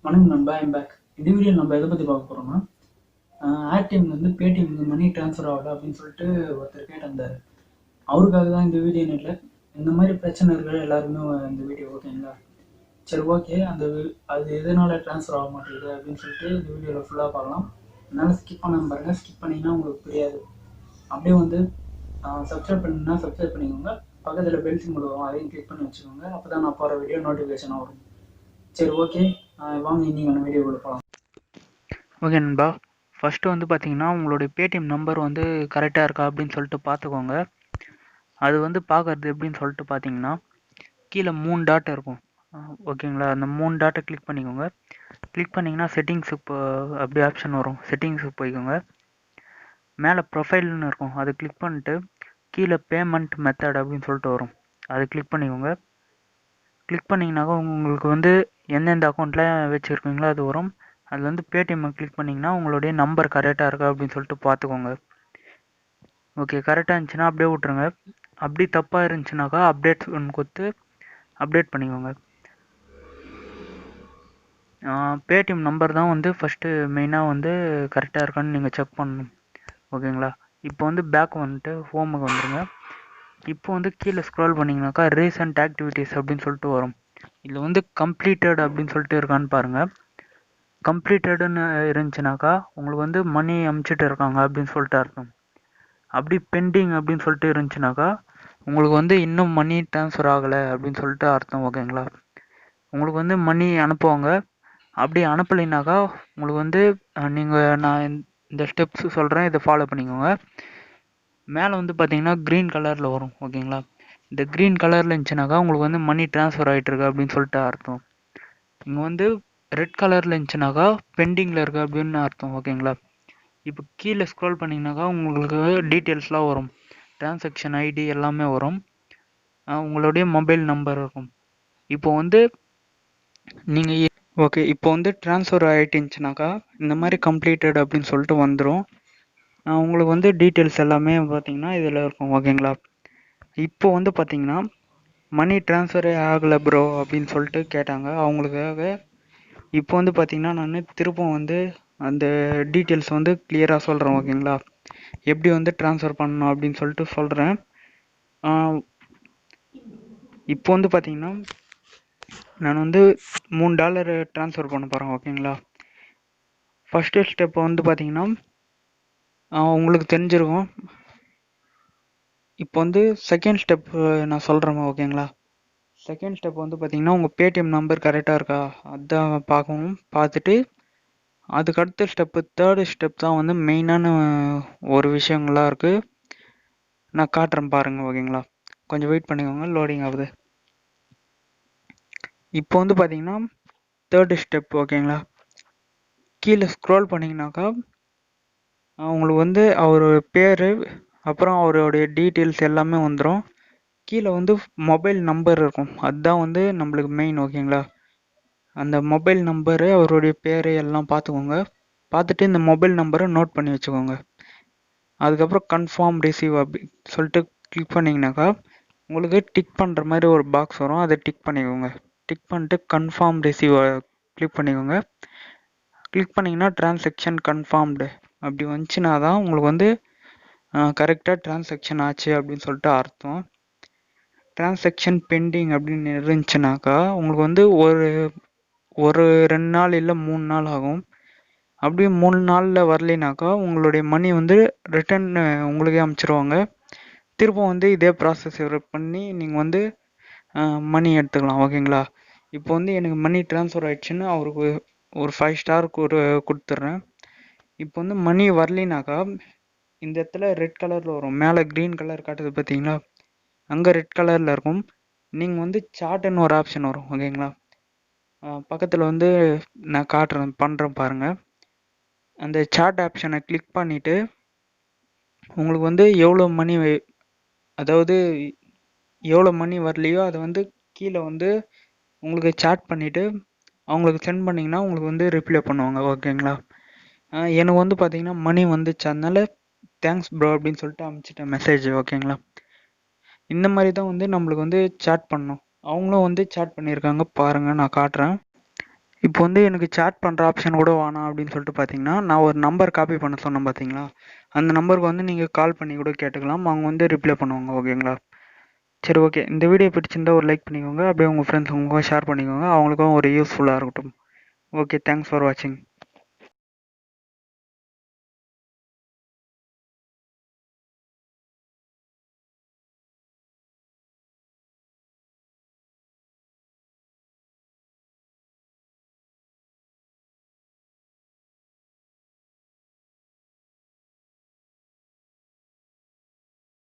வணக்கம் நண்பா, I'm back. இந்த வீடியோ நம்ம எதை பற்றி பார்க்க போகிறோம்னா, Airtm வந்து பேடிஎம்க்கு மணி ட்ரான்ஸ்ஃபர் ஆகல அப்படின்னு சொல்லிட்டு ஒருத்தர் கேட்டிருந்தார். அவருக்காக தான் இந்த வீடியோ. இல்லை, இந்த மாதிரி பிரச்சனை இருக்கிற எல்லாருமே இந்த வீடியோ ஓகேங்களா. சரி, ஓகே. அது எதனால ட்ரான்ஸ்ஃபர் ஆக மாட்டேங்குது அப்படின்னு சொல்லிட்டு இந்த வீடியோவில் ஃபுல்லாக பார்க்கலாம். அதனால் ஸ்கிப் பண்ணாமல் பாருங்கள். ஸ்கிப் பண்ணிங்கன்னா உங்களுக்கு புரியாது. அப்படியே வந்து சப்ஸ்கிரைப் பண்ணிங்கன்னா சப்ஸ்கிரைப் பண்ணிக்கோங்க. பக்கத்தில் பெல் சிம்பிள் வரும், அதையும் கிளிக் பண்ணி வச்சுக்கோங்க. அப்போ தான் நான் போகிற வீடியோ நோட்டிஃபிகேஷனாக வரும். சரி, ஓகே. வாங்க இன்றைக்கான வீடியோக்குள்ள போகலாம். ஓகே நண்பா, ஃபஸ்ட்டு வந்து பார்த்தீங்கன்னா உங்களுடைய பேடிஎம் நம்பர் வந்து கரெக்டாக இருக்கா அப்படின்னு சொல்லிட்டு பார்த்துக்கோங்க. அது வந்து பார்க்குறது எப்படின்னு சொல்லிட்டு பார்த்தீங்கன்னா, கீழே 3 டாட் இருக்கும். ஓகேங்களா, அந்த 3 டாட்டை கிளிக் பண்ணிக்கோங்க. கிளிக் பண்ணிங்கன்னா செட்டிங்ஸு அப்படி ஆப்ஷன் வரும். செட்டிங்ஸுக்கு போய்க்கோங்க. மேலே ப்ரொஃபைல்னு இருக்கும், அதை கிளிக் பண்ணிட்டு கீழே பேமெண்ட் மெத்தட் அப்படின்னு சொல்லிட்டு வரும். அதை கிளிக் பண்ணிக்கோங்க. கிளிக் பண்ணிங்கனாக்கா உங்களுக்கு வந்து எந்தெந்த அக்கௌண்ட்டில் வச்சுருக்கீங்களோ அது வரும். அது வந்து பேடிஎம்மை கிளிக் பண்ணிங்கன்னா உங்களுடைய நம்பர் கரெக்டாக இருக்கா அப்படின்னு சொல்லிட்டு பார்த்துக்கோங்க. ஓகே, கரெக்டாக இருந்துச்சுன்னா அப்படியே விட்ருங்க. அப்படி தப்பாக இருந்துச்சுனாக்கா அப்டேட் ஒன்று கொடுத்து அப்டேட் பண்ணிக்கோங்க. பேடிஎம் நம்பர் தான் வந்து ஃபஸ்ட்டு மெயினாக வந்து கரெக்டாக இருக்கான்னு நீங்கள் செக் பண்ணணும். ஓகேங்களா, இப்போ வந்து பேக் வந்துட்டு ஹோமுக்கு வந்துடுங்க. இப்போ வந்து கீழே ஸ்க்ரோல் பண்ணிங்கனாக்கா ரீசன்ட் ஆக்டிவிட்டீஸ் அப்படின்னு சொல்லிட்டு வரும். இதில் வந்து கம்ப்ளீட்டட் அப்படின்னு சொல்லிட்டு இருக்கான்னு பாருங்கள். கம்ப்ளீட்டடுன்னு இருந்துச்சுனாக்கா உங்களுக்கு வந்து மணி அமுச்சிட்டு இருக்காங்க அப்படின்னு சொல்லிட்டு அர்த்தம். அப்படி பெண்டிங் அப்படின்னு சொல்லிட்டு இருந்துச்சுனாக்கா உங்களுக்கு வந்து இன்னும் மணி ட்ரான்ஸ்ஃபர் ஆகலை அப்படின்னு சொல்லிட்டு அர்த்தம். ஓகேங்களா, உங்களுக்கு வந்து மணி அனுப்புவாங்க. அப்படி அனுப்பலைனாக்கா உங்களுக்கு வந்து நான் இந்த ஸ்டெப்ஸ் சொல்கிறேன், இதை ஃபாலோ பண்ணிக்கோங்க. மேலே வந்து பார்த்தீங்கன்னா க்ரீன் கலரில் வரும். ஓகேங்களா, இந்த க்ரீன் கலரில் இருந்துச்சுனாக்கா உங்களுக்கு வந்து மணி ட்ரான்ஸ்ஃபர் ஆகிட்டுருக்கு அப்படின்னு சொல்லிட்டு அர்த்தம். இங்கே வந்து ரெட் கலரில் இருந்துச்சுனாக்கா பெண்டிங்கில் இருக்குது அப்படின்னு அர்த்தம். ஓகேங்களா, இப்போ கீழே ஸ்க்ரோல் பண்ணிங்கனாக்கா உங்களுக்கு டீட்டெயில்ஸ்லாம் வரும். டிரான்சாக்ஷன் ஐடி எல்லாமே வரும். உங்களுடைய மொபைல் நம்பர் இருக்கும். இப்போ வந்து நீங்கள் ஓகே, இப்போ வந்து ட்ரான்ஸ்ஃபர் ஆகிட்டுச்சுனாக்கா இந்த மாதிரி கம்ப்ளீட்டட் அப்படின்னு சொல்லிட்டு வந்துடும். உங்களுக்கு வந்து டீட்டெயில்ஸ் எல்லாமே பார்த்தீங்கன்னா இதில் இருக்கும். ஓகேங்களா, இப்போ வந்து பார்த்தீங்கன்னா மணி ட்ரான்ஸ்ஃபரே ஆகலை ப்ரோ அப்படின்னு சொல்லிட்டு கேட்டாங்க. அவங்களுக்காக இப்போ வந்து பார்த்தீங்கன்னா நான் திருப்பம் வந்து அந்த டீட்டெயில்ஸ் வந்து கிளியராக சொல்கிறேன். ஓகேங்களா, எப்படி வந்து ட்ரான்ஸ்ஃபர் பண்ணணும் அப்படின்னு சொல்லிட்டு சொல்கிறேன். இப்போ வந்து பார்த்தீங்கன்னா நான் வந்து $3 ட்ரான்ஸ்ஃபர் பண்ண போகிறேன். ஓகேங்களா, ஃபஸ்ட்டு ஸ்டெப் வந்து பார்த்தீங்கன்னா உங்களுக்கு தெரிஞ்சிருக்கும். இப்போ வந்து செகண்ட் ஸ்டெப் நான் சொல்கிறேன். ஓகேங்களா, செகண்ட் ஸ்டெப் வந்து பார்த்தீங்கன்னா உங்கள் பேடிஎம் நம்பர் கரெக்டாக இருக்கா அதுதான் பார்க்கணும். பார்த்துட்டு அதுக்கு அடுத்த ஸ்டெப்பு தேர்டு ஸ்டெப் தான் வந்து மெயினான ஒரு விஷயங்கள்லாம் இருக்குது. நான் காட்டுறேன் பாருங்கள். ஓகேங்களா, கொஞ்சம் வெயிட் பண்ணிக்கோங்க, லோடிங் ஆகுது. இப்போ வந்து பார்த்தீங்கன்னா தேர்டு ஸ்டெப். ஓகேங்களா, கீழே ஸ்க்ரோல் பண்ணிங்கனாக்கா உங்களுக்கு வந்து அவர் பேர் அப்புறம் அவருடைய டீட்டெயில்ஸ் எல்லாமே வந்துடும். கீழே வந்து மொபைல் நம்பர் இருக்கும், அதுதான் வந்து நம்மளுக்கு மெயின். ஓகேங்களா, அந்த மொபைல் நம்பரு அவருடைய பேர் எல்லாம் பார்த்துக்கோங்க. பார்த்துட்டு இந்த மொபைல் நம்பரை நோட் பண்ணி வச்சுக்கோங்க. அதுக்கப்புறம் கன்ஃபார்ம் ரிசீவ் அப்படி சொல்லிட்டு கிளிக் பண்ணிங்கனாக்கா உங்களுக்கு டிக் பண்ணுற மாதிரி ஒரு பாக்ஸ் வரும், அதை டிக் பண்ணிக்கோங்க. டிக் பண்ணிட்டு கன்ஃபார்ம் ரிசீவ் கிளிக் பண்ணிக்கோங்க. கிளிக் பண்ணிங்கன்னா டிரான்சாக்ஷன் கன்ஃபார்ம்டு அப்படி வந்துச்சுன்னா தான் உங்களுக்கு வந்து கரெக்டாக டிரான்சாக்ஷன் ஆச்சு அப்படின்னு சொல்லிட்டு அர்த்தம். டிரான்சாக்ஷன் பெண்டிங் அப்படின்னு இருந்துச்சுனாக்கா உங்களுக்கு வந்து ஒரு 2 நாள் இல்லை 3 நாள் ஆகும். அப்படியே 3 நாளில் வரலினாக்கா உங்களுடைய மணி வந்து ரிட்டர்ன் உங்களுக்கே அனுப்பிச்சிருவாங்க. திரும்ப வந்து இதே ப்ராசஸ் பண்ணி நீங்கள் வந்து மணி எடுத்துக்கலாம். ஓகேங்களா, இப்போ வந்து எனக்கு மணி ட்ரான்ஸ்ஃபர் ஆகிடுச்சுன்னு அவருக்கு ஒரு 5 ஸ்டாருக்கு ஒரு கொடுத்துட்றேன். இப்போ வந்து மணி வரலினாக்கா இந்த இடத்துல ரெட் கலரில் வரும். மேலே க்ரீன் கலர் காட்டுது பார்த்தீங்களா, அங்கே ரெட் கலரில் இருக்கும். நீங்கள் வந்து சார்ட்டுன்னு ஒரு ஆப்ஷன் வரும். ஓகேங்களா, பக்கத்தில் வந்து நான் பண்ணுறேன் பாருங்கள். அந்த சார்ட் ஆப்ஷனை கிளிக் பண்ணிவிட்டு உங்களுக்கு வந்து எவ்வளோ மணி அதாவது எவ்வளோ மணி வரலையோ அதை வந்து கீழே வந்து உங்களுக்கு சாட் பண்ணிவிட்டு அவங்களுக்கு சென்ட் பண்ணிங்கன்னா உங்களுக்கு வந்து ரிப்ளை பண்ணுவாங்க. ஓகேங்களா, எனக்கு வந்து பார்த்தீங்கன்னா மணி வந்துச்சு, அதனால தேங்க்ஸ் ப்ரோ அப்படின்னு சொல்லிட்டு அனுப்பிச்சிட்டேன் மெசேஜ். ஓகேங்களா, இந்த மாதிரி தான் வந்து நம்மளுக்கு வந்து சாட் பண்ணணும். அவங்களும் வந்து சாட் பண்ணியிருக்காங்க பாருங்கள், நான் காட்டுறேன். இப்போ வந்து எனக்கு சேட் பண்ணுற ஆப்ஷன் கூட வேணாம் அப்படின்னு சொல்லிட்டு பார்த்தீங்கன்னா, நான் ஒரு நம்பர் காப்பி பண்ண சொன்னேன் பார்த்தீங்களா? அந்த நம்பருக்கு வந்து நீங்கள் கால் பண்ணி கூட கேட்டுக்கலாம். அவங்க வந்து ரிப்ளை பண்ணுவாங்க. ஓகேங்களா? சரி, ஓகே. இந்த வீடியோ பிடிச்சிருந்தா ஒரு லைக் பண்ணிக்கோங்க. அப்படியே உங்கள் ஃப்ரெண்ட்ஸுங்களுக்கும் ஷேர் பண்ணிக்கோங்க. அவங்களுக்கும் ஒரு யூஸ்ஃபுல்லாக இருக்கட்டும். ஓகே, தேங்க்ஸ் ஃபார் வாட்சிங்.